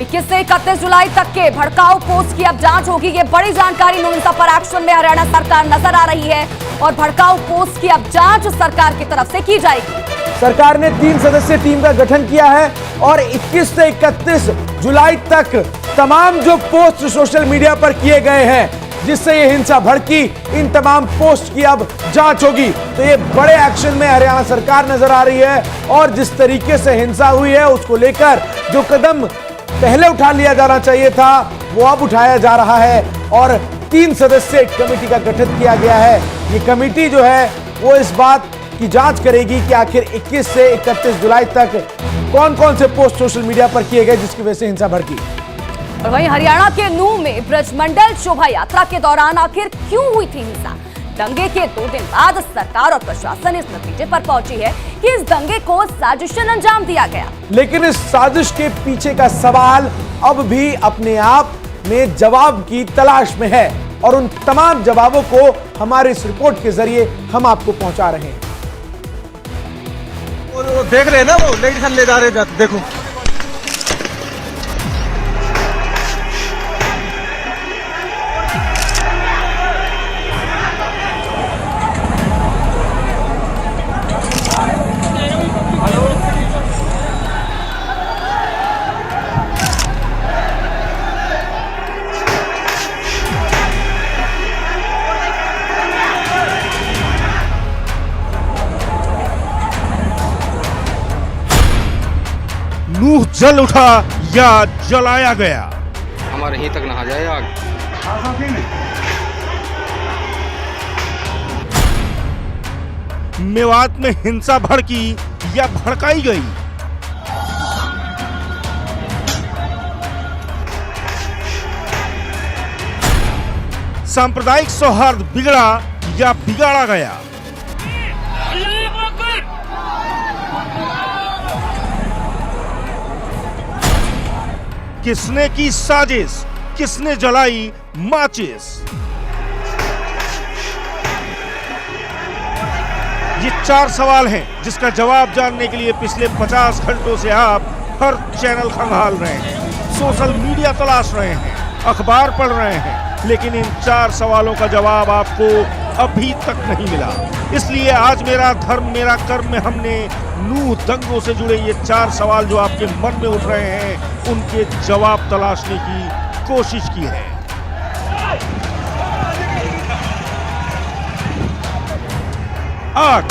21 से 31 जुलाई तक के भड़काऊ पोस्ट की अब जांच होगी। ये बड़ी जानकारी। नूनता पर एक्शन में हरियाणा सरकार नजर आ रही है और भड़काऊ पोस्ट की अब जांच सरकार की तरफ से की जाएगी। सरकार ने 3 सदस्यीय टीम का गठन किया है और 21 से 31 जुलाई तक तमाम जो पोस्ट सोशल मीडिया पर किए गए हैं जिससे ये हिंसा भड़की, इन तमाम पोस्ट की अब जांच होगी। तो ये बड़े एक्शन में हरियाणा सरकार नजर आ रही है और जिस तरीके से हिंसा हुई है उसको लेकर जो कदम पहले उठा लिया जाना चाहिए था वो अब उठाया जा रहा है और 3 सदस्यीय कमेटी का गठन किया गया है। ये कमेटी जो है वो इस बात की जांच करेगी कि आखिर 21 से 31 जुलाई तक कौन कौन से पोस्ट सोशल मीडिया पर किए गए जिसकी वजह से हिंसा भड़की। और वहीं हरियाणा के नूंह में ब्रजमंडल शोभा यात्रा के दौरान आखिर क्यों हुई थी हिंसा? दंगे के 2 दिन बाद सरकार और प्रशासन इस नतीजे पर पहुंची है कि इस दंगे को साजिशन अंजाम दिया गया। लेकिन इस साजिश के पीछे का सवाल अब भी अपने आप में जवाब की तलाश में है और उन तमाम जवाबों को हमारे इस रिपोर्ट के जरिए हम आपको पहुंचा रहे हैं। वो देख रहे हैं ना, वो लेडी ले जा रहे जाते, देखो नूह जल उठा या जलाया गया। हमारे यहीं तक नहा जाए आग। मेवात में हिंसा भड़की या भड़काई गई। सांप्रदायिक सौहार्द बिगड़ा या बिगाड़ा गया। किसने की साजिश, किसने जलाई माचिस? ये 4 सवाल हैं जिसका जवाब जानने के लिए पिछले 50 घंटों से आप हर चैनल खंगाल रहे हैं, सोशल मीडिया तलाश रहे हैं, अखबार पढ़ रहे हैं, लेकिन इन 4 सवालों का जवाब आपको अभी तक नहीं मिला। इसलिए आज मेरा धर्म मेरा कर्म में हमने नूह दंगों से जुड़े ये 4 सवाल जो आपके मन में उठ रहे हैं उनके जवाब तलाशने की कोशिश की है। आग,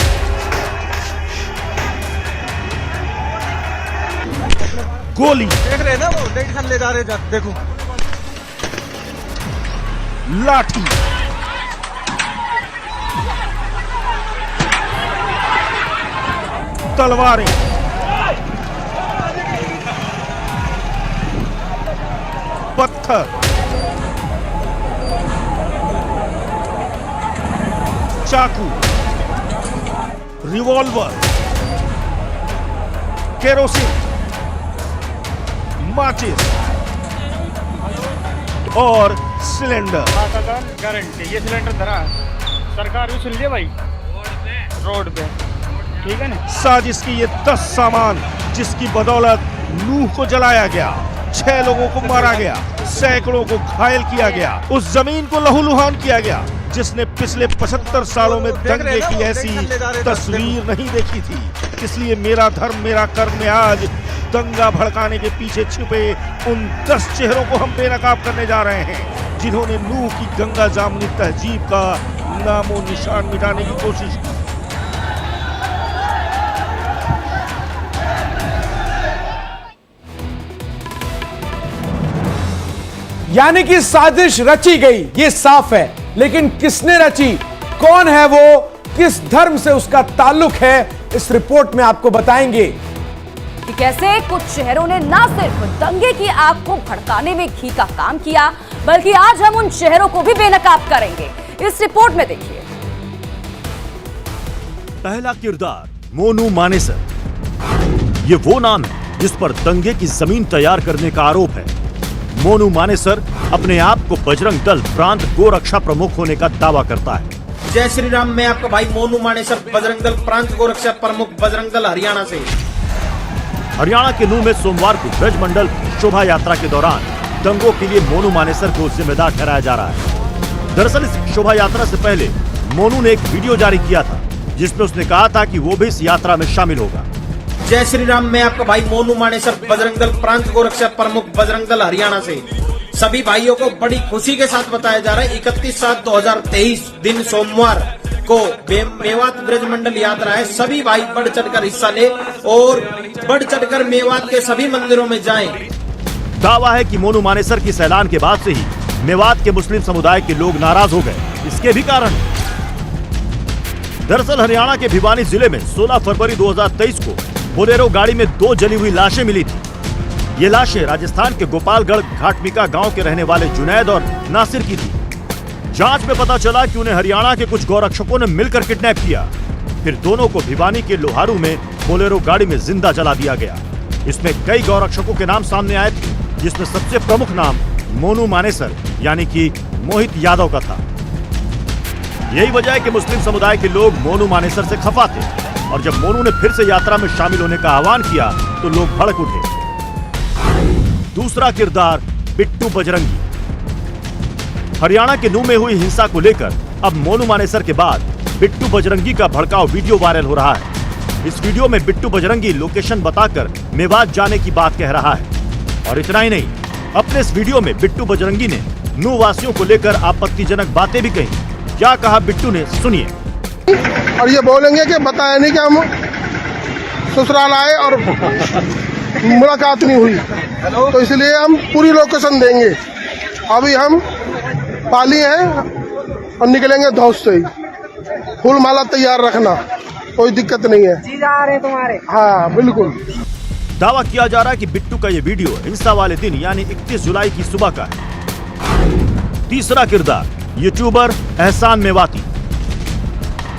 गोली, देख रहे हैं ना, वो लेडी ले जा रहे जाते, देखो लाठी, तलवारें, पत्थर, चाकू, रिवॉल्वर, केरोसिन, माचिस और सिलेंडर। गारंटी ये सिलेंडर धरा सरकार भी सुन लिया भाई, रोड पे ठीक है ना। साजिश की ये 10 सामान जिसकी बदौलत नूह को जलाया गया, 6 लोगों को मारा गया, सैकड़ों को घायल किया गया, उस जमीन को लहूलुहान किया गया जिसने पिछले 75 सालों में दंगे की ऐसी तस्वीर नहीं देखी थी। इसलिए मेरा धर्म मेरा कर्म में आज दंगा भड़काने के पीछे छिपे उन 10 चेहरों को हम बेनकाब करने जा रहे हैं जिन्होंने नूह की गंगा जामुनी तहजीब का नामो निशान मिटाने की कोशिश की। यानी कि साजिश रची गई, ये साफ है, लेकिन किसने रची, कौन है वो, किस धर्म से उसका ताल्लुक है, इस रिपोर्ट में आपको बताएंगे कि कैसे कुछ शहरों ने न सिर्फ दंगे की आग को भड़काने में घी का काम किया बल्कि आज हम उन शहरों को भी बेनकाब करेंगे। इस रिपोर्ट में देखिए। पहला किरदार मोनू मानेसर। ये वो नाम है जिस पर दंगे की जमीन तैयार करने का आरोप है। मोनू मानेसर अपने आप को बजरंग दल प्रांत गोरक्षा प्रमुख होने का दावा करता है। जय श्री राम। मैं आपका भाई मोनू मानेसर, बजरंग दल प्रांत गोरक्षा प्रमुख, बजरंग दल हरियाणा से। हरियाणा के नूह में सोमवार को ब्रजमंडल शोभा यात्रा के दौरान दंगों के लिए मोनू मानेसर को जिम्मेदार ठहराया जा रहा है। दरअसल इस शोभा यात्रा से पहले मोनू ने एक वीडियो जारी किया था जिसमें उसने कहा था कि वो भी इस यात्रा में शामिल होगा। जय श्री राम। मैं आपका भाई मोनू मानेसर बजरंग दल प्रांत गोरक्षा प्रमुख बजरंग दल हरियाणा से सभी भाइयों को बड़ी खुशी के साथ बताया जा रहा है 31/7/2023 दिन सोमवार को मेवात ब्रजमंडल यात्रा है। सभी भाई बढ़ चढ़कर हिस्सा ले और बढ़ चढ़कर मेवात के सभी मंदिरों में जाएं। दावा है कि मोनू मानेसर की इस ऐलान के बाद से ही मेवात के मुस्लिम समुदाय के लोग नाराज हो गए। इसके भी कारण दरअसल हरियाणा के भिवानी जिले में 16 फरवरी 2023 को बोलेरो गाड़ी में 2 जली हुई लाशें मिली थी। ये लाशें राजस्थान के गोपालगढ़ घाटमिका गांव के रहने वाले जुनैद और नासिर की थी। जांच में पता चला कि उन्हें हरियाणा के कुछ गौरक्षकों ने मिलकर किडनैप किया। फिर दोनों को भिवानी के लोहारू में बोलेरो गाड़ी में जिंदा जला दिया गया। इसमें कई गौरक्षकों के नाम सामने आए थे, जिसमें सबसे प्रमुख नाम मोनू मानेसर यानी कि मोहित यादव का था। यही वजह है कि मुस्लिम समुदाय के लोग मोनू मानेसर से खफा थे और जब मोनू ने फिर से यात्रा में शामिल होने का आह्वान किया तो लोग भड़क उठे। दूसरा किरदार बिट्टू बजरंगी। हरियाणा के नूह में हुई हिंसा को लेकर अब मोनू मानेसर के बाद बिट्टू बजरंगी का भड़काऊ वीडियो वायरल हो रहा है। इस वीडियो में बिट्टू बजरंगी लोकेशन बताकर मेवात जाने की बात कह रहा है। और इतना ही नहीं, अपने इस वीडियो में बिट्टू बजरंगी ने नूह वासियों को लेकर आपत्तिजनक बातें भी कही। क्या कहा बिट्टू ने, सुनिए। और ये बोलेंगे कि बताया नहीं कि हम ससुराल आए और मुलाकात नहीं हुई, तो इसलिए हम पूरी लोकेशन देंगे। अभी हम पाली हैं और निकलेंगे धौस से ही। फूल माला तैयार रखना, कोई दिक्कत नहीं है। चीज आ रहे तुम्हारे। हाँ बिल्कुल। दावा किया जा रहा है कि बिट्टू का ये वीडियो हिंसा वाले दिन यानी 31 जुलाई की सुबह का है। तीसरा किरदार यूट्यूबर एहसान मेवाती।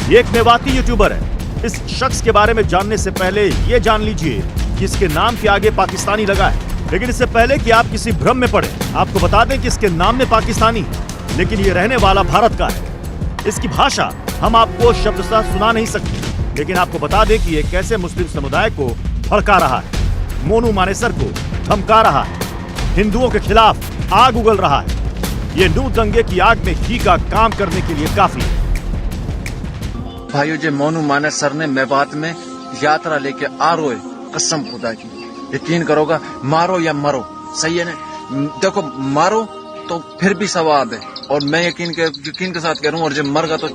ये एक मेवाती यूट्यूबर है। इस शख्स के बारे में जानने से पहले ये जान लीजिए कि इसके नाम के आगे पाकिस्तानी लगा है। लेकिन इससे पहले कि आप किसी भ्रम में पड़े, आपको बता दें कि इसके नाम में पाकिस्तानी है, लेकिन ये रहने वाला भारत का है। इसकी भाषा हम आपको शब्दशः सुना नहीं सकते, लेकिन आपको बता दें कि ये कैसे मुस्लिम समुदाय को भड़का रहा है, मोनू मानेसर को धमका रहा है, हिंदुओं के खिलाफ आग उगल रहा है। ये नूह दंगे की आग में घी का काम करने के लिए काफी है। भाइयों, जो मोनू मानेसर ने मेवात में यात्रा लेके आ रहे, कसम खुदा की यकीन करोगा, मारो या मरो, सही है ना। देखो मारो तो फिर भी सवाब है, और मैं यकीन के साथ कह रहा हूँ, और जब मर गया तो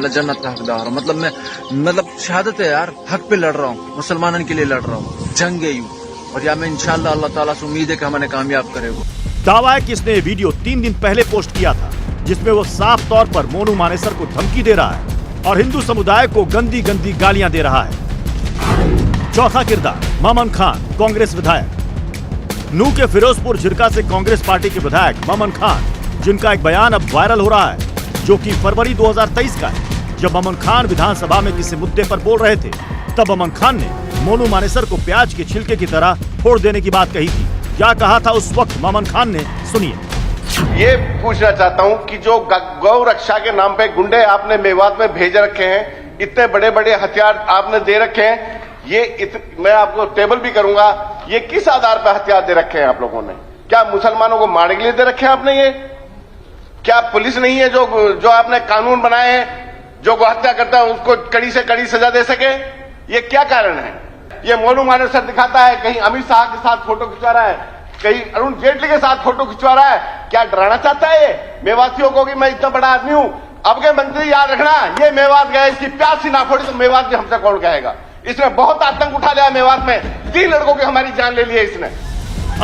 जन्नत का हकदार हो। मतलब शहादत है यार, हक पे लड़ रहा हूँ, मुसलमानों के लिए लड़ रहा हूँ, जंग है यूं, और या मैं इंशाल्लाह अल्लाह ताला से उम्मीद है कि हमें कामयाब करेगा। दावा है कि इसने ये वीडियो 3 दिन पहले पोस्ट किया था, जिसमें वो साफ तौर पर मोनू मानेसर को धमकी दे रहा है और हिंदू समुदाय को गंदी गंदी गालियां दे रहा है। चौथा किरदार ममन खान, कांग्रेस विधायक। नूह के फिरोजपुर झिरका से कांग्रेस पार्टी के विधायक ममन खान, जिनका एक बयान अब वायरल हो रहा है, जो कि फरवरी 2023 का है। जब ममन खान विधानसभा में किसी मुद्दे पर बोल रहे थे, तब ममन खान ने मोनू मानेसर को प्याज के छिलके की तरह फोड़ देने की बात कही थी। क्या कहा था उस वक्त ममन खान ने, सुनिए। ये पूछना चाहता हूं कि जो गौ रक्षा के नाम पे गुंडे आपने मेवात में भेज रखे हैं, इतने बड़े बड़े हथियार आपने दे रखे हैं, मैं आपको टेबल भी करूंगा, ये किस आधार पर हथियार दे रखे हैं आप लोगों ने? क्या मुसलमानों को मारने के लिए दे रखे हैं आपने? ये क्या पुलिस नहीं है जो आपने कानून बनाए हैं, जो हत्या करता है उसको कड़ी से कड़ी सजा दे सके? ये क्या कारण है? ये मोनू मानेसर दिखाता है, कहीं अमित शाह के साथ फोटो खिंचवा रहा है, कहीं अरुण जेटली के साथ फोटो खिंचवा रहा है। क्या डराना चाहता है ये मेवातियों को कि मैं इतना बड़ा आदमी हूं? अब के मंत्री याद रखना, ये मेवात गए, इसकी प्यास सी ना फोड़ी तो मेवात भी हमसे कौन कहेगा? इसने बहुत आतंक उठा लिया मेवात में, 3 लड़कों की हमारी जान ले ली है इसने।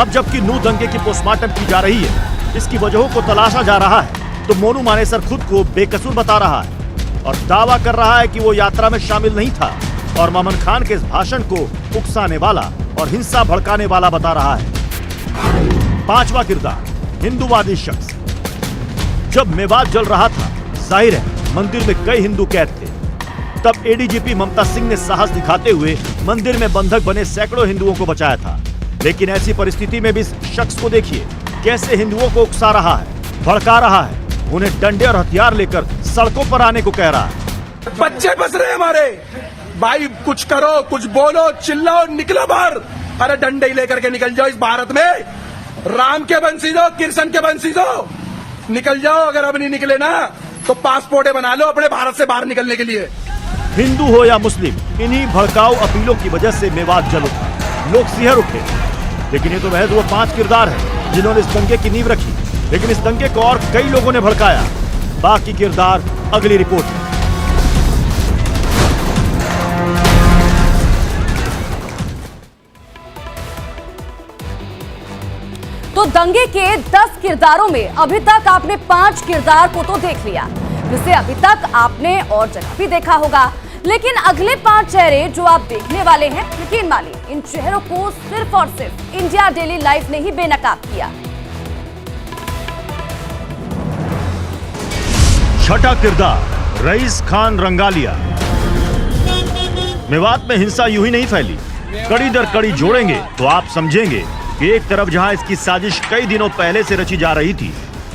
अब जबकि नूह दंगे की पोस्टमार्टम की जा रही है, इसकी वजहों को तलाशा जा रहा है, तो मोनू मानेसर खुद को बेकसूर बता रहा है और दावा कर रहा है कि वो यात्रा में शामिल नहीं था और ममन खान के इस भाषण को उकसाने वाला और हिंसा भड़काने वाला बता रहा है। 5वां किरदार हिंदूवादी शख्स। जब मेवात जल रहा था, जाहिर है मंदिर में कई हिंदू कैद थे। तब एडीजीपी ममता सिंह ने साहस दिखाते हुए मंदिर में बंधक बने सैकड़ों हिंदुओं को बचाया था। लेकिन ऐसी परिस्थिति में भी इस शख्स को देखिए कैसे हिंदुओं को उकसा रहा है, भड़का रहा है, उन्हें डंडे और हथियार लेकर सड़कों पर आने को कह रहा है। बच्चे बच रहे हमारे भाई, कुछ करो, कुछ बोलो, चिल्लाओ, निकलो बाहर, अरे डंडे लेकर के निकल जाओ इस भारत में, राम के बंसी दो, कृष्ण के बंसी दो, निकल जाओ। अगर अब नहीं निकले ना तो पासपोर्ट बना लो अपने भारत से बाहर निकलने के लिए। हिंदू हो या मुस्लिम, इन्हीं भड़काऊ अपीलों की वजह से मेवात जल उठा, लोग सिहर उठे। लेकिन ये तो महज वो 5 किरदार हैं जिन्होंने इस दंगे की नींव रखी, लेकिन इस दंगे को और कई लोगों ने भड़काया। बाकी किरदार अगली रिपोर्ट में। तो दंगे के 10 किरदारों में अभी तक आपने 5 किरदार को तो देख लिया, जिसे अभी तक आपने और जगह भी देखा होगा। लेकिन अगले 5 चेहरे जो आप देखने वाले हैं, यकीन मानिए इन चेहरों को सिर्फ और सिर्फ इंडिया डेली लाइफ ने ही बेनकाब किया। छठा किरदार, रईस खान रंगालिया। मेवात में हिंसा यूं ही नहीं फैली, कड़ी दर कड़ी जोड़ेंगे तो आप समझेंगे कि एक तरफ जहां इसकी साजिश कई दिनों पहले से रची जा रही थी,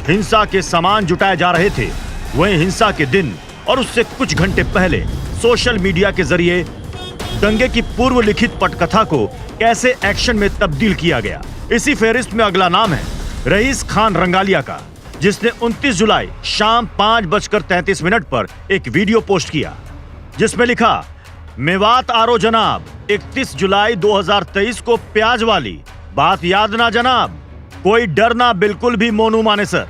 हिंसा के सामान जुटाए जा रहे थे, वहीं हिंसा के दिन और उससे कुछ घंटे पहले सोशल मीडिया के जरिए दंगे की पूर्व लिखित पटकथा को कैसे एक्शन में तब्दील किया गया। इसी फेहरिस्त में अगला नाम है रईस खान रंगालिया का, जिसने 29 जुलाई शाम 5:33 पर एक वीडियो पोस्ट किया, जिसमें लिखा, मेवात आरो जनाब, 31 जुलाई 2023 को प्याज वाली बात याद ना जनाब, कोई डर ना बिल्कुल भी मोनू मानेसर।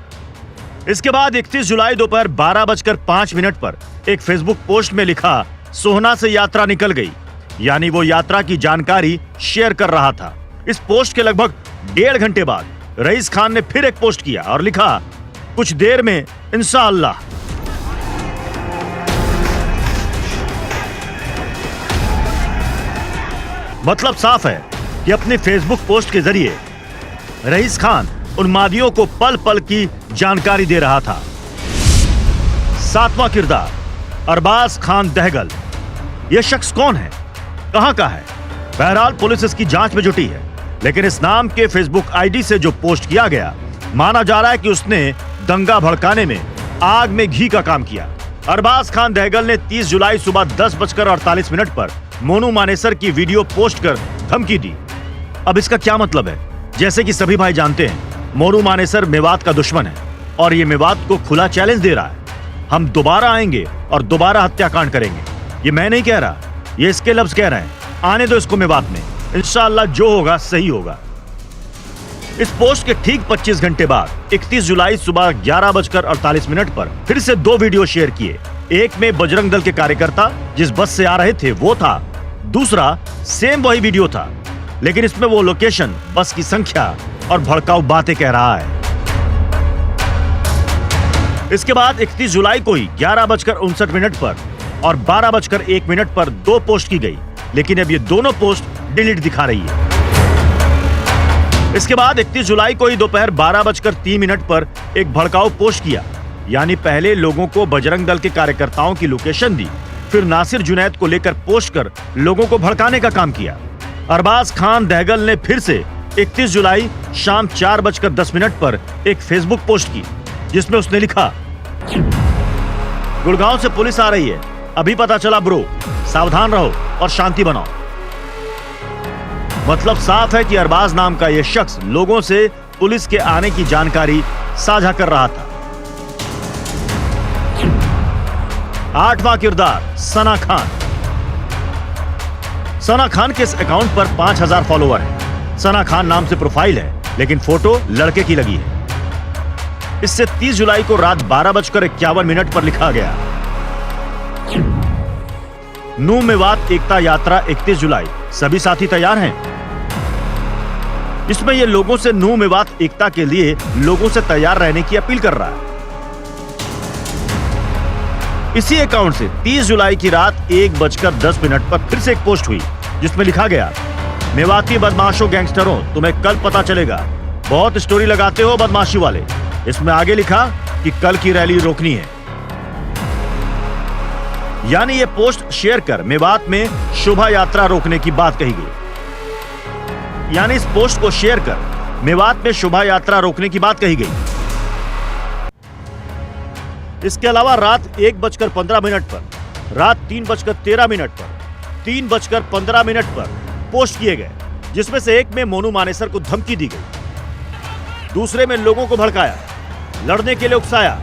इसके बाद 31 जुलाई दोपहर 12:05 पर एक फेसबुक पोस्ट में लिखा, सोहना से यात्रा निकल गई, यानी वो यात्रा की जानकारी शेयर कर रहा था। इस पोस्ट के लगभग 1.5 घंटे बाद रईस खान ने फिर एक पोस्ट किया और लिखा, कुछ देर में इंशाअल्लाह। मतलब साफ है कि अपने फेसबुक पोस्ट के जरिए रईस खान उन्मादियों को पल पल की जानकारी दे रहा था। 7वां किरदार, अरबाज खान दहगल। यह शख्स कौन है, कहां का है? बहरहाल पुलिस इसकी जांच में जुटी है, लेकिन इस नाम के फेसबुक आईडी से जो पोस्ट किया गया, माना जा रहा है कि उसने दंगा भड़काने में आग में घी का काम किया। अरबाज खान दहगल ने 30 जुलाई सुबह 10:48 पर मोनू मानेसर की वीडियो पोस्ट कर धमकी दी। अब इसका क्या मतलब है? जैसे कि सभी भाई जानते हैं, मोनू मानेसर मेवात का दुश्मन है और ये मेवात को खुला चैलेंज दे रहा है, हम दोबारा आएंगे और दोबारा हत्याकांड करेंगे। ये मैं नहीं कह रहा, ये इसके लफ्ज कह रहे हैं। आने दो इसको मेवात में, इंशाअल्लाह जो होगा सही होगा। इस पोस्ट के ठीक 25 घंटे बाद 31 जुलाई सुबह 11:48 पर फिर से 2 वीडियो शेयर किए। एक में बजरंग दल के कार्यकर्ता जिस बस से आ रहे थे वो था, दूसरा सेम वही वीडियो था, लेकिन इसमें वो लोकेशन, बस की संख्या और भड़काऊ बातें कह रहा है। इसके बाद 31 जुलाई को ही 11:59 पर और 12:01 पर 2 पोस्ट की गई, लेकिन अब ये दोनों पोस्ट डिलीट दिखा रही है। इसके बाद 31 जुलाई को ही दोपहर 12:03 पर एक भड़काऊ पोस्ट किया, यानी पहले लोगों को बजरंग दल के कार्यकर्ताओं की लोकेशन दी, फिर नासिर जुनैद को लेकर पोस्ट कर लोगों को भड़काने का काम किया। अरबाज खान दहगल ने फिर से 31 जुलाई शाम 4:10 पर एक फेसबुक पोस्ट की, जिसमें उसने लिखा, गुड़गांव से पुलिस आ रही है, अभी पता चला ब्रो, सावधान रहो और शांति बनाओ। मतलब साफ है कि अरबाज नाम का यह शख्स लोगों से पुलिस के आने की जानकारी साझा कर रहा था। 8वां किरदार, सना खान। सना खान के इस अकाउंट पर 5000 फॉलोअर हैं। सना खान नाम से प्रोफाइल है, लेकिन फोटो लड़के की लगी है। इससे 30 जुलाई को रात 12:51 पर लिखा गया, नू मेवात एकता यात्रा 31 जुलाई, सभी साथी तैयार हैं। इसमें यह लोगों से नू मेवात एकता के लिए लोगों से तैयार रहने की अपील कर रहा है। इसी अकाउंट से 30 जुलाई की रात 1:10 पर फिर से एक पोस्ट हुई, जिसमें लिखा गया, मेवाती बदमाशों गैंगस्टरों, तुम्हें कल पता चलेगा, बहुत स्टोरी लगाते हो बदमाशी वाले। इसमें आगे लिखा कि कल की रैली रोकनी है। यानी ये पोस्ट शेयर कर मेवात में शोभा यात्रा रोकने की बात कही गई। यानी इस पोस्ट को शेयर कर मेवात में शोभा यात्रा रोकने की बात कही गई। इसके अलावा रात 1:15 पर, रात 3:13 पर, 3:15 पर पोस्ट किए गए, जिसमें से एक में मोनू मानेसर को धमकी दी गई, दूसरे में लोगों को भड़काया, लड़ने के लिए उकसाया।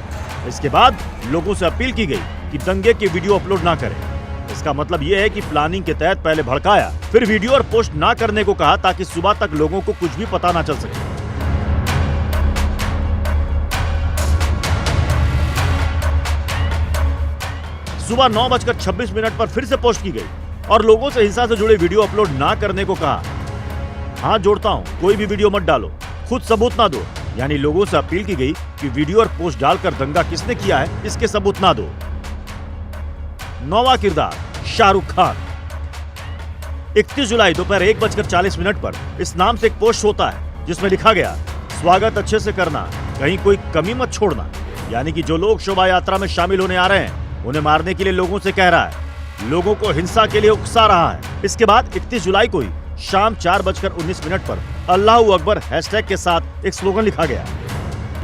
इसके बाद लोगों से अपील की गई कि दंगे की वीडियो अपलोड ना करें। इसका मतलब यह है कि प्लानिंग के तहत पहले भड़काया, फिर वीडियो और पोस्ट ना करने को कहा ताकि सुबह तक लोगों को कुछ भी पता ना चल सके। सुबह 9:26 पर फिर से पोस्ट की गई और लोगों से हिंसा से जुड़े वीडियो अपलोड ना करने को कहा। हाथ जोड़ता हूं, कोई भी वीडियो मत डालो, खुद सबूत ना दो। यानी लोगों से अपील की गई कि वीडियो और पोस्ट डालकर दंगा किसने किया है इसके सबूत ना दो। 9वां किरदार शाहरुख खान। 31 जुलाई दोपहर 1:40 पर इस नाम से एक पोस्ट होता है जिसमें लिखा गया, स्वागत अच्छे से करना, कहीं कोई कमी मत छोड़ना। यानी कि जो लोग शोभा यात्रा में शामिल होने आ रहे हैं उन्हें मारने के लिए लोगों से कह रहा है, लोगों को हिंसा के लिए उकसा रहा है। इसके बाद 31 जुलाई को ही शाम 4:19 पर अल्लाहू अकबर हैशटैग के साथ एक स्लोगन लिखा गया,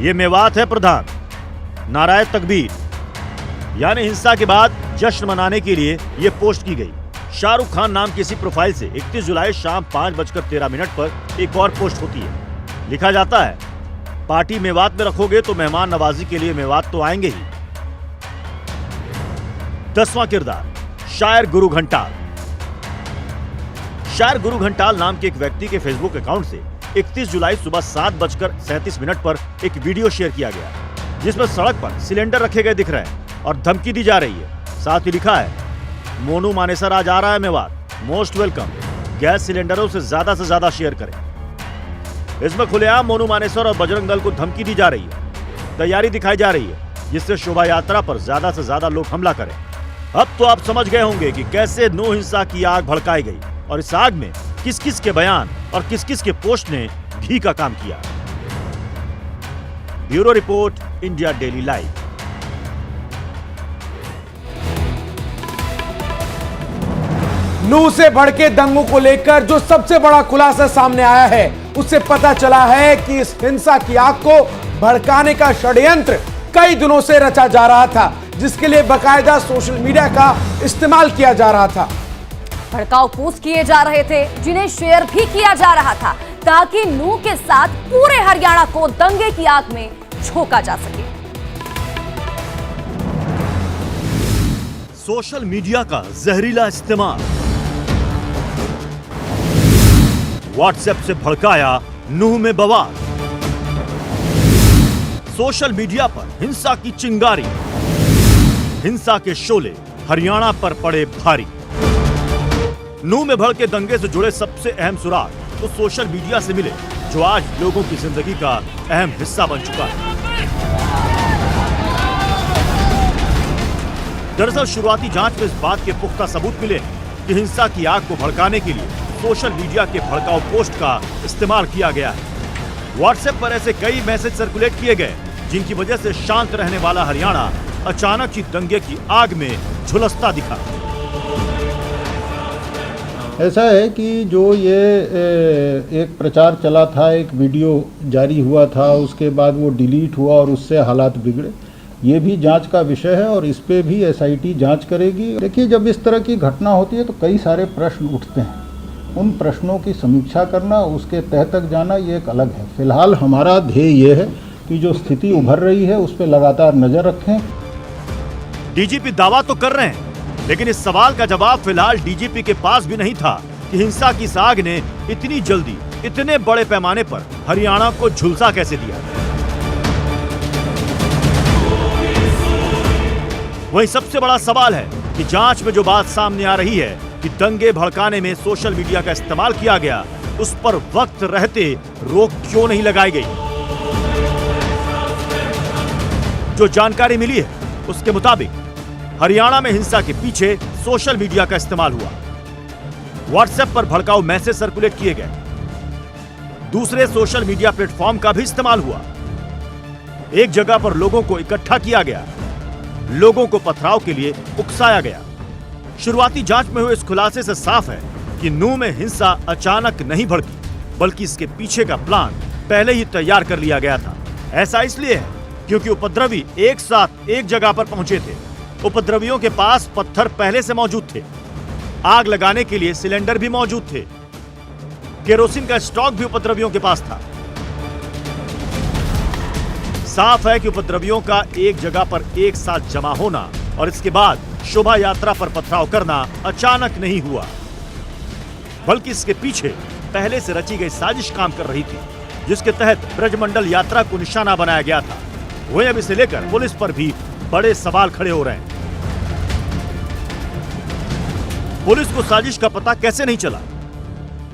ये मेवात है प्रधान, नाराए तकबीर। यानी हिंसा के बाद जश्न मनाने के लिए ये पोस्ट की गई। शाहरुख खान नाम की इसी प्रोफाइल से 31 जुलाई शाम 5:13 पर एक और पोस्ट होती है। लिखा जाता है, पार्टी मेवात में रखोगे तो मेहमान नवाजी के लिए मेवात तो आएंगे ही। 10वां किरदार शायर गुरु घंटाल। शायर गुरु घंटाल नाम के एक व्यक्ति के फेसबुक अकाउंट से 31 जुलाई सुबह 7:37 पर एक वीडियो शेयर किया गया जिसमें सड़क पर सिलेंडर रखे गए दिख रहे हैं और धमकी दी जा रही है। साथ ही लिखा है, मोनू मानेसर आज आ रहा है मेवात, मोस्ट वेलकम, गैस सिलेंडरों से ज्यादा शेयर करें। इसमें खुलेआम मोनू मानेसर और बजरंग दल को धमकी दी जा रही है, तैयारी दिखाई जा रही है जिससे शोभा यात्रा पर ज्यादा से ज्यादा लोग हमला करें। अब तो आप समझ गए होंगे कि कैसे नो हिंसा की आग भड़काई गई और इस आग में किस किस के बयान और किस किस के पोस्ट ने घी का काम किया। Bureau report, India daily live. Nuh से भड़के दंगों को लेकर जो सबसे बड़ा खुलासा सामने आया है उससे पता चला है कि इस हिंसा की आग को भड़काने का षड्यंत्र कई दिनों से रचा जा रहा था, जिसके लिए बकायदा सोशल मीडिया का इस्तेमाल किया जा रहा था। भड़काऊ पोस्ट किए जा रहे थे जिन्हें शेयर भी किया जा रहा था ताकि नूह के साथ पूरे हरियाणा को दंगे की आग में झोंका जा सके। सोशल मीडिया का जहरीला इस्तेमाल, व्हाट्सएप से भड़काया नूह में बवाल, सोशल मीडिया पर हिंसा की चिंगारी, हिंसा के शोले हरियाणा पर पड़े भारी। नूह में भड़के दंगे से जुड़े सबसे अहम सुराग तो सोशल मीडिया से मिले, जो आज लोगों की जिंदगी का अहम हिस्सा बन चुका है। दरअसल शुरुआती जांच में इस बात के पुख्ता सबूत मिले कि हिंसा की आग को भड़काने के लिए सोशल मीडिया के भड़काऊ पोस्ट का इस्तेमाल किया गया है। व्हाट्सएप पर ऐसे कई मैसेज सर्कुलेट किए गए जिनकी वजह से शांत रहने वाला हरियाणा अचानक ही दंगे की आग में झुलसता दिखा। ऐसा है कि जो ये एक प्रचार चला था, एक वीडियो जारी हुआ था, उसके बाद वो डिलीट हुआ और उससे हालात बिगड़े, ये भी जांच का विषय है और इस पे भी एसआईटी जांच करेगी। देखिए, जब इस तरह की घटना होती है तो कई सारे प्रश्न उठते हैं, उन प्रश्नों की समीक्षा करना, उसके तह तक जाना, ये एक अलग है। फिलहाल हमारा ध्येय ये है कि जो स्थिति उभर रही है उस पर लगातार नजर रखें। डीजीपी दावा तो कर रहे हैं, लेकिन इस सवाल का जवाब फिलहाल डीजीपी के पास भी नहीं था कि हिंसा की आग ने इतनी जल्दी, इतने बड़े पैमाने पर हरियाणा को झुलसा कैसे दिया। वहीं सबसे बड़ा सवाल है कि जांच में जो बात सामने आ रही है कि दंगे भड़काने में सोशल मीडिया का इस्तेमाल किया गया, उस पर वक्त रहते रोक क्यों नहीं लगाई गई। जो जानकारी मिली है उसके मुताबिक हरियाणा में हिंसा के पीछे सोशल मीडिया का इस्तेमाल हुआ। व्हाट्सएप पर भड़काऊ मैसेज सर्कुलेट किए गए, दूसरे सोशल मीडिया प्लेटफॉर्म का भी इस्तेमाल हुआ, एक जगह पर लोगों को इकट्ठा किया गया, लोगों को पथराव के लिए उकसाया गया। शुरुआती जांच में हुए इस खुलासे से साफ है कि नूह में हिंसा अचानक नहीं भड़की, बल्कि इसके पीछे का प्लान पहले ही तैयार कर लिया गया था। ऐसा इसलिए है क्योंकि उपद्रवी एक साथ एक जगह पर पहुंचे थे। उपद्रवियों के पास पत्थर पहले से मौजूद थे, आग लगाने के लिए सिलेंडर भी मौजूद थे। केरोसिन का स्टॉक भी उपद्रवियों के पास था। साफ है कि उपद्रवियों का एक जगह पर एक साथ जमा होना और इसके बाद शोभा यात्रा पर पथराव करना अचानक नहीं हुआ, बल्कि इसके पीछे पहले से रची गई साजिश काम कर रही थी, जिसके तहत ब्रजमंडल यात्रा को निशाना बनाया गया था। वहीं अब इसे लेकर पुलिस पर भी बड़े सवाल खड़े हो रहे हैं। पुलिस को साजिश का पता कैसे नहीं चला?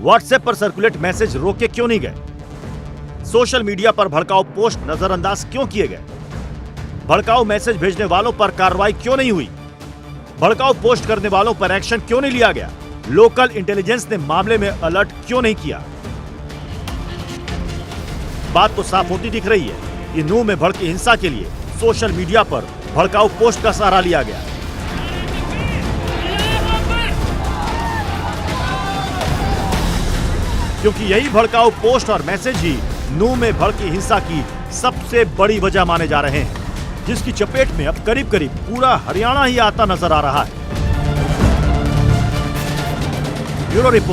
व्हाट्सएप पर सर्कुलेट मैसेज रोके क्यों नहीं गए? सोशल मीडिया पर भड़काऊ पोस्ट नजरअंदाज क्यों किए गए? भड़काऊ मैसेज भेजने वालों पर कार्रवाई क्यों नहीं हुई? भड़काऊ पोस्ट करने वालों पर एक्शन क्यों नहीं लिया गया? लोकल इंटेलिजेंस ने मामले में अलर्ट क्यों नहीं किया? बात तो साफ होती दिख रही है कि नूह में भड़की हिंसा के लिए सोशल मीडिया पर भड़काऊ पोस्ट का सहारा लिया गया। क्योंकि यही भड़काऊ पोस्ट और मैसेज ही नूह में भड़की हिंसा की सबसे बड़ी वजह माने जा रहे हैं, जिसकी चपेट में अब करीब करीब पूरा हरियाणा ही आता नजर आ रहा है। Bureau report.